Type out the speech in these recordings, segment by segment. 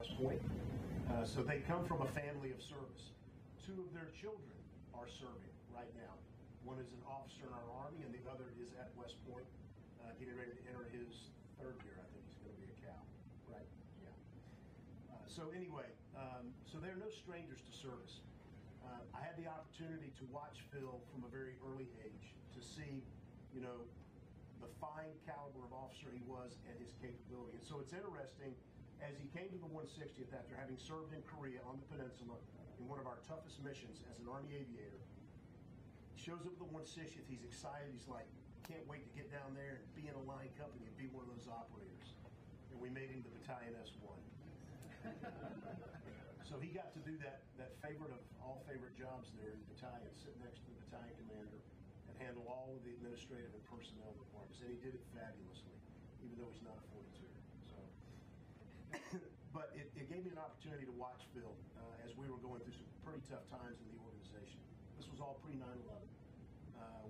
West Point. So they come from a family of service. Two of their children are serving right now. One is an officer in our Army, and the other is at West Point, getting ready to enter his third year. I think he's going to be a cow, right? Yeah. So anyway, so they're no strangers to service. I had the opportunity to watch Phil from a very early age, to see, you know, the fine caliber of officer he was and his capability. And so it's interesting, as he came to the 160th after having served in Korea on the peninsula in one of our toughest missions as an Army aviator, he shows up at the 160th, he's excited, he's like, can't wait to get down there and be in a line company and be one of those operators. And we made him the Battalion S1. So he got to do that favorite of all favorite jobs there in the battalion, sit next to the battalion commander and handle all of the administrative and personnel requirements. And he did it fabulously, even though he's not a 42. So, but it gave me an opportunity to watch Phil as we were going through some pretty tough times in the organization. This was all pre-9/11.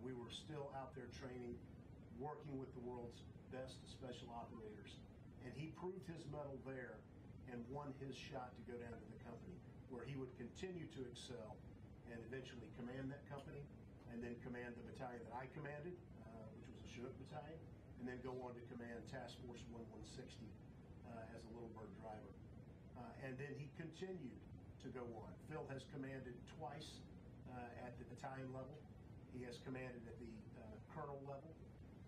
We were still out there training, working with the world's best special operators, and he proved his mettle there and won his shot to go down to the company, where he would continue to excel and eventually command that company, and then command the battalion that I commanded, which was a Chinook battalion, and then go on to command Task Force 1160 as a Little Bird driver. And then he continued to go on. Phil has commanded twice at the battalion level. He has commanded at the colonel level.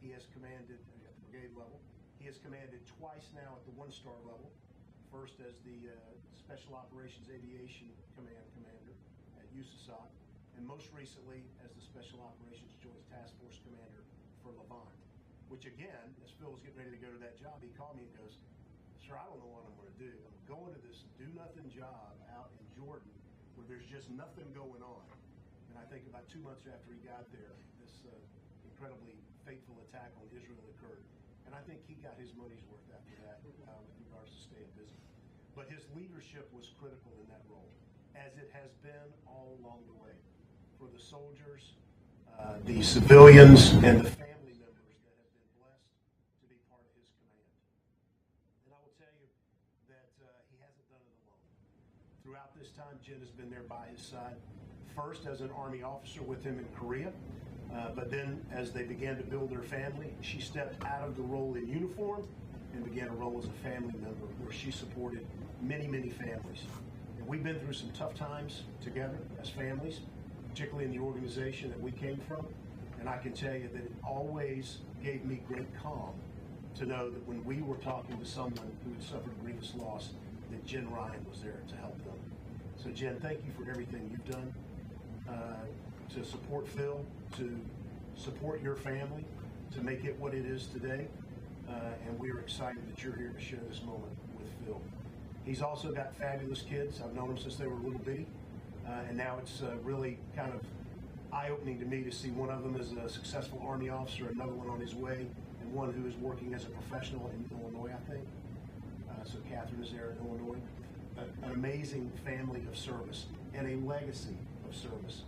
He has commanded at the brigade level. He has commanded twice now at the 1-star level. First as the Special Operations Aviation Command Commander at USASOC, and most recently as the Special Operations Joint Task Force Commander for Levant, which again, as Phil was getting ready to go to that job, he called me and goes, "Sir, I don't know what I'm going to do. I'm going to this do-nothing job out in Jordan where there's just nothing going on." And I think about 2 months after he got there, this incredibly fateful attack on Israel occurred. And I think he got his money's worth after that with regards to staying busy. But his leadership was critical in that role, as it has been all along the way, for the soldiers, the civilians, and the family members that have been blessed to be part of his command. And I will tell you that he hasn't done it alone. Throughout this time, Jen has been there by his side, first as an Army officer with him in Korea, but then as they began to build their family, she stepped out of the role in uniform and began a role as a family member where she supported many, many families. And we've been through some tough times together as families, particularly in the organization that we came from. And I can tell you that it always gave me great calm to know that when we were talking to someone who had suffered grievous loss, that Jen Ryan was there to help them. So Jen, thank you for everything you've done to support Phil, to support your family, to make it what it is today. And we are excited that you're here to share this moment with Phil. He's also got fabulous kids. I've known them since they were little bitty. And now it's really kind of eye-opening to me to see one of them as a successful Army officer, another one on his way, and one who is working as a professional in Illinois, I think. So Catherine is there in Illinois. An amazing family of service and a legacy of service.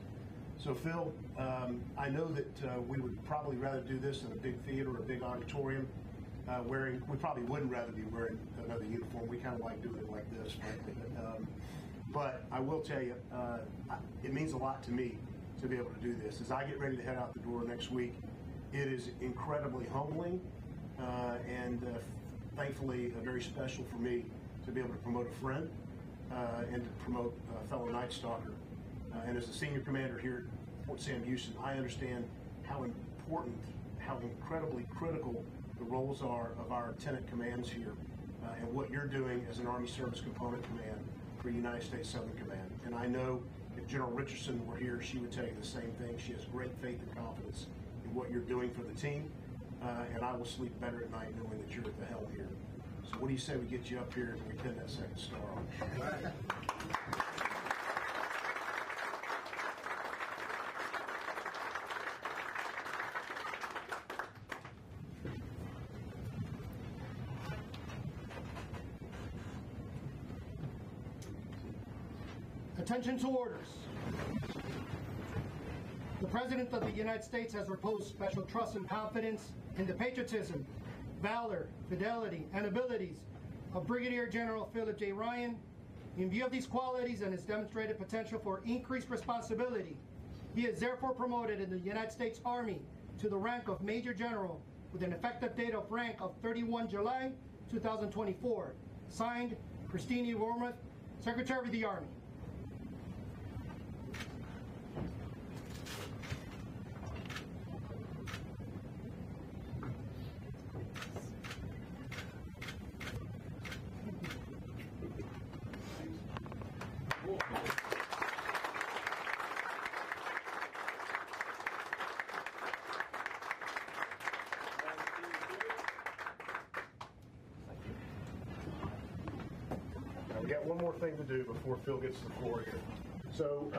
So Phil, I know that we would probably rather do this in a big theater or a big auditorium. We probably wouldn't rather be wearing another uniform. We kind of like doing it like this, frankly. But I will tell you, it means a lot to me to be able to do this. As I get ready to head out the door next week, it is incredibly humbling and thankfully very special for me to be able to promote a friend and to promote a fellow Night Stalker. And as a senior commander here at Fort Sam Houston, I understand how important, how incredibly critical the roles are of our tenant commands here and what you're doing as an Army Service Component Command for United States Southern Command. And I know if General Richardson were here, she would tell you the same thing. She has great faith and confidence in what you're doing for the team. And I will sleep better at night knowing that you're at the helm here. So what do you say we get you up here and we pin that second star on? Right. Attention to orders. The President of the United States has reposed special trust and confidence in the patriotism, valor, fidelity, and abilities of Brigadier General Philip J. Ryan. In view of these qualities and his demonstrated potential for increased responsibility, he is therefore promoted in the United States Army to the rank of Major General with an effective date of rank of 31 July 2024. Signed, Christine E. Wormuth, Secretary of the Army. We got one more thing to do before Phil gets to the floor here. So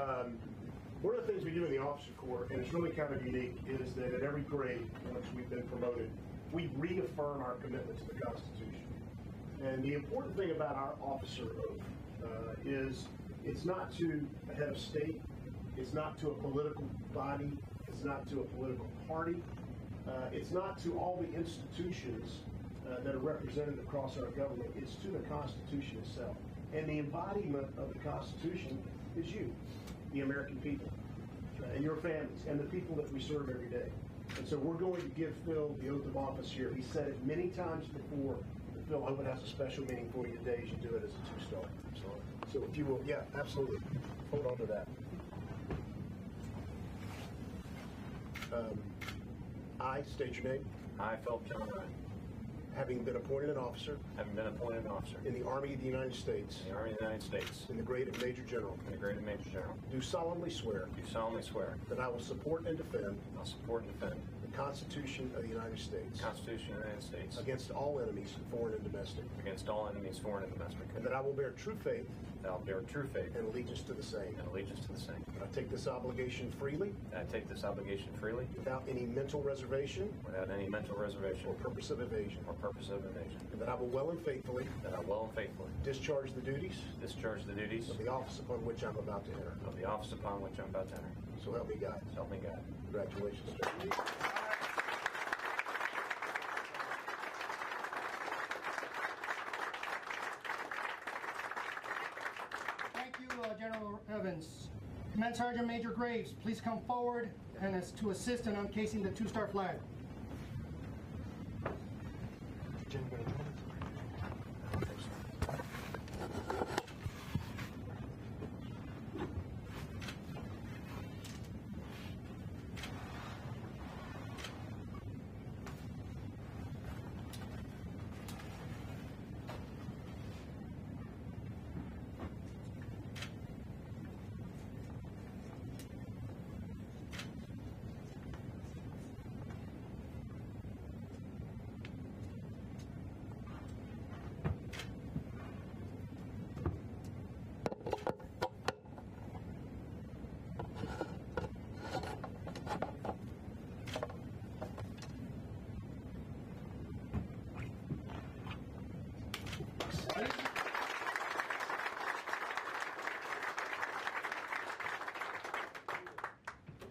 one of the things we do in the officer corps, and it's really kind of unique, is that at every grade in which we've been promoted, we reaffirm our commitment to the Constitution. And the important thing about our officer oath is it's not to a head of state, it's not to a political body, it's not to a political party, it's not to all the institutions that are represented across our government. It's to the Constitution itself. And the embodiment of the Constitution is you, the American people, and your families, and the people that we serve every day. And so we're going to give Phil the oath of office here. He said it many times before. But Phil, I hope it has a special meaning for you today as you do it as a two-star. So if you will, yeah, absolutely. Hold on to that. I state your name. I, Philip John Ryan, Having been appointed an officer having been appointed an officer in the Army of the United States in the Army of the United States in the grade of Major General, in the grade of Major General, do solemnly swear do solemnly swear that I will support and defend I'll support and defend the Constitution of the United States the Constitution of the United States against all enemies, foreign and domestic, against all enemies, foreign and domestic, and that I will bear true faith that I'll bear true faith and allegiance to the same. and allegiance to the same. I take this obligation freely, That I take this obligation freely, without any mental reservation without any mental reservation or purpose of evasion, or purpose of evasion, and that I will well and faithfully that I will and faithfully discharge the duties discharge the duties of the office upon which I'm about to enter. of the office upon which I'm about to enter. So help me God. So help me God. Congratulations, sir. Thank you, General Evans. Command Sergeant Major Graves, please come forward and to assist in uncasing the two-star flag.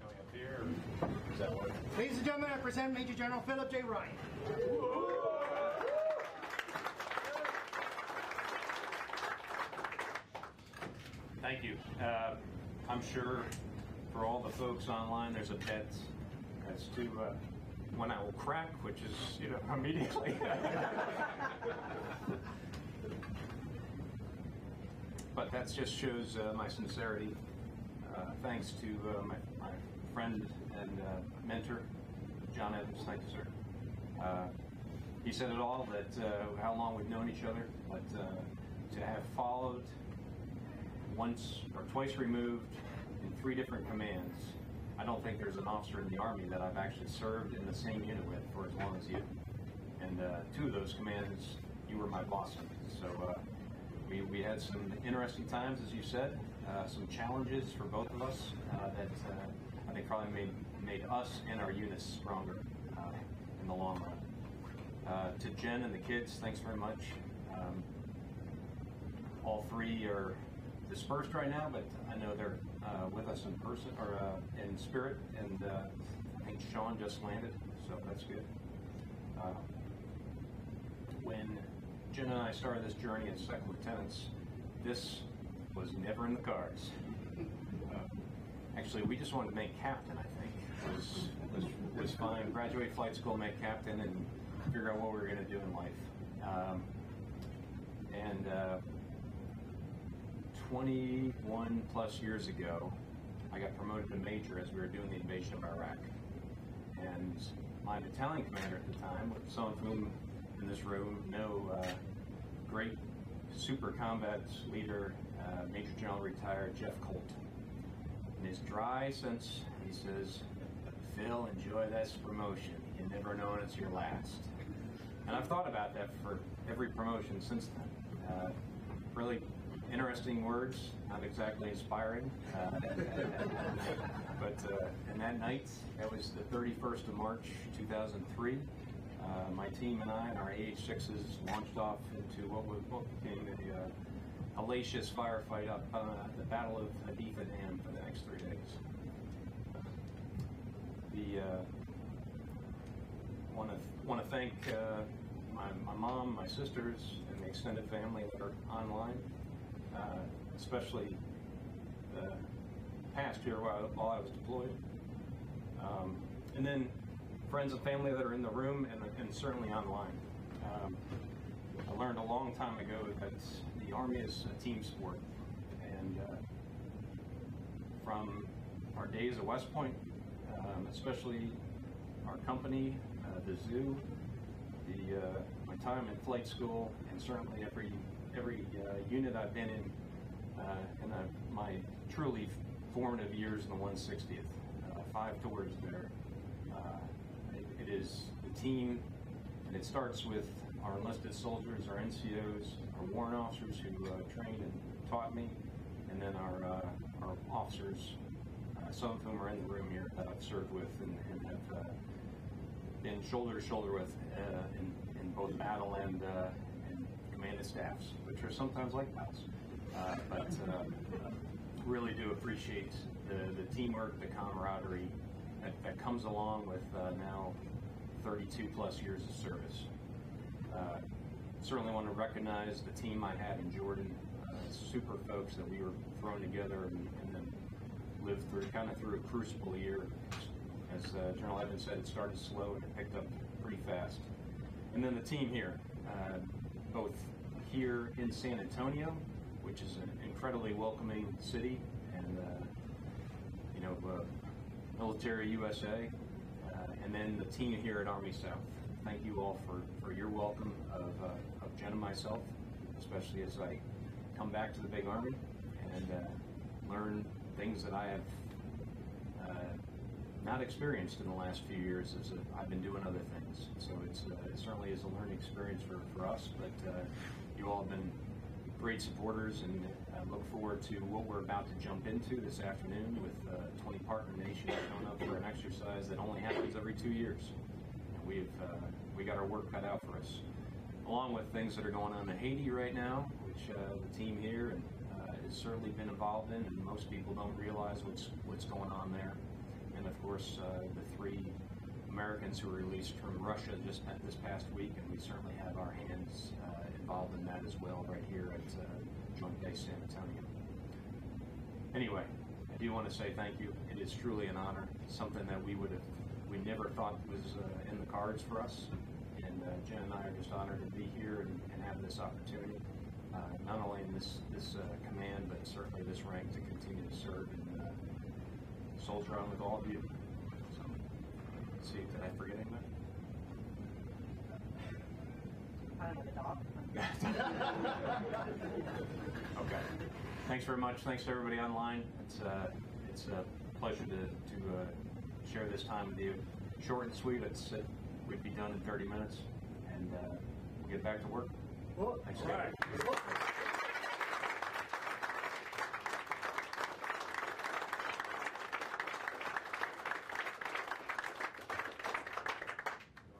Going up here, or does that work? Ladies and gentlemen, I present Major General Philip J. Ryan. Thank you. I'm sure for all the folks online, there's a bet as to when I will crack, which is, immediately. But that just shows my sincerity. Thanks to my friend and mentor, John Evans. Thank you, sir. He said it all, that how long we've known each other, but to have followed once or twice removed in 3 different commands, I don't think there's an officer in the Army that I've actually served in the same unit with for as long as you. And 2 of those commands, you were my boss in. So we had some interesting times, as you said, some challenges for both of us that I think probably made us and our units stronger in the long run. To Jen and the kids, thanks very much. All 3 are dispersed right now, but I know they're with us in person or in spirit, and I think Sean just landed, so that's good. When Jen and I started this journey as second lieutenants, this was never in the cards. Actually, we just wanted to make captain, I think. Was fine. Graduate flight school, make captain, and figure out what we were going to do in life. 21 plus years ago, I got promoted to major as we were doing the invasion of Iraq. And my battalion commander at the time, some of whom in this room know, great super combat leader, Major General retired Jeff Colt. In his dry sense, he says, "Phil, enjoy this promotion. You never know when it's your last." And I've thought about that for every promotion since then. Really interesting words, not exactly inspiring. But and that night, that was the 31st of March, 2003, my team and I and our AH-6s launched off into what became a hellacious firefight up the Battle of Haditha Dam for the next 3 days. Want to thank my mom, my sisters, and the extended family that are online, especially the past year while I was deployed. And then friends and family that are in the room and certainly online. I learned a long time ago that the Army is a team sport, and from our days at West Point, especially our company, the zoo, my time in flight school, and certainly every unit I've been in my truly formative years in the 160th, 5 tours there. It is the team, and it starts with our enlisted soldiers, our NCOs, our warrant officers who trained and taught me, and then our officers, some of whom are in the room here that I've served with and have been shoulder to shoulder with in both battle and commanded staffs, which are sometimes like pals. But really do appreciate the teamwork, the camaraderie that comes along with now 32 plus years of service. Certainly want to recognize the team I had in Jordan, super folks that we were thrown together and then lived through a crucible year. As General Evans said, it started slow and it picked up pretty fast. And then the team here, both here in San Antonio, which is an incredibly welcoming city, and military USA, and then the team here at Army South. Thank you all for your welcome of Jen and myself, especially as I come back to the big Army and learn things that I have not experienced in the last few years as I've been doing other things. So it certainly is a learning experience for us, but you all have been great supporters, and I look forward to what we're about to jump into this afternoon with 20 partner nations showing up for an exercise that only happens every 2 years. And we got our work cut out for us, along with things that are going on in Haiti right now, which the team here has certainly been involved in, and most people don't realize what's going on there. And of course, the 3 Americans who were released from Russia just this past week, and we certainly have our hands involved in that as well right here at Joint Base San Antonio. Anyway, I do want to say thank you. It is truly an honor, something that we never thought was in the cards for us. And Jen and I are just honored to be here and have this opportunity, not only in this command, but certainly this rank to continue to serve and soldier on with all of you. So, let's see, did I forget anything? Okay. Thanks very much. Thanks to everybody online. It's a pleasure to share this time with you. Short and sweet. We'd be done in 30 minutes, and we'll get back to work. Well, thanks. All right.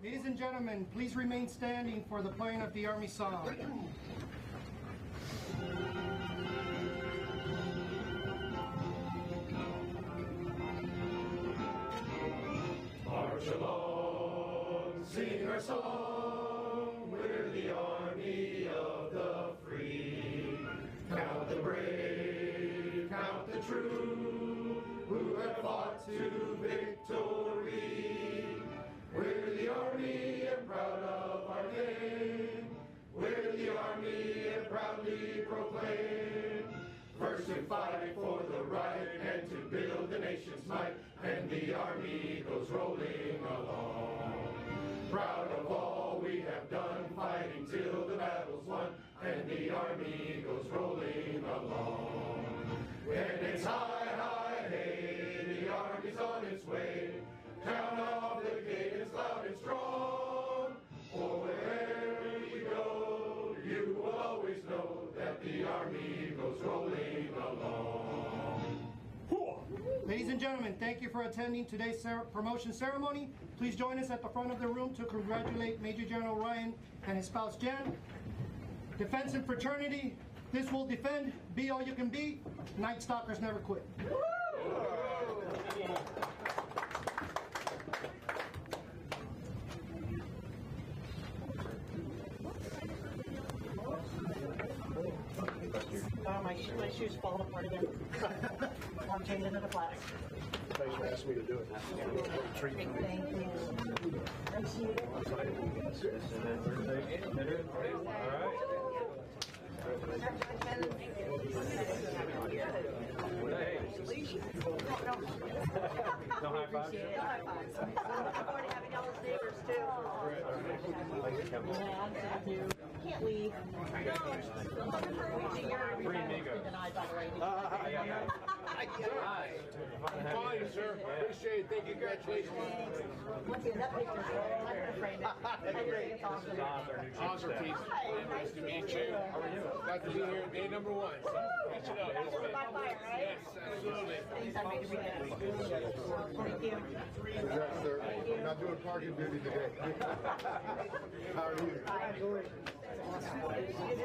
Ladies and gentlemen, please remain standing for the playing of the Army song. March along, sing our song, we're the Army true, who have fought to victory. We're the Army and proud of our name. We're the Army and proudly proclaim. First to fight for the right and to build the nation's might, and the Army goes rolling along. Proud of all we have done, fighting till the battle's won, and the Army goes rolling along. And it's high, high, hey, the Army's on its way. Count off the gate, it's loud and strong. For wherever you go, you will always know that the Army goes rolling along. Ladies and gentlemen, thank you for attending today's promotion ceremony. Please join us at the front of the room to congratulate Major General Ryan and his spouse Jen. Defense and fraternity, this will defend, be all you can be. Night Stalkers never quit. Oh, my shoes falling apart again. I'm changing to the flat. Thanks for asking me to do it. Thank you. No high fives? No high fives. I'm going to having y'all's neighbors too. Yeah, thank you. Can't leave. Three amigos. Denied, by the way. Fine, sir. Appreciate it. Thank you. Congratulations. Look at that picture. I'm going to frame it. It's awesome. Oscar Keith. Nice to meet you. How are you? Glad to be here. Day number one. Catch it up. That's by fire, right? Yes, absolutely. Thanks, I made it. Thank you. Congrats, sir. I'm not doing parking duty today. How are you? Good to see you.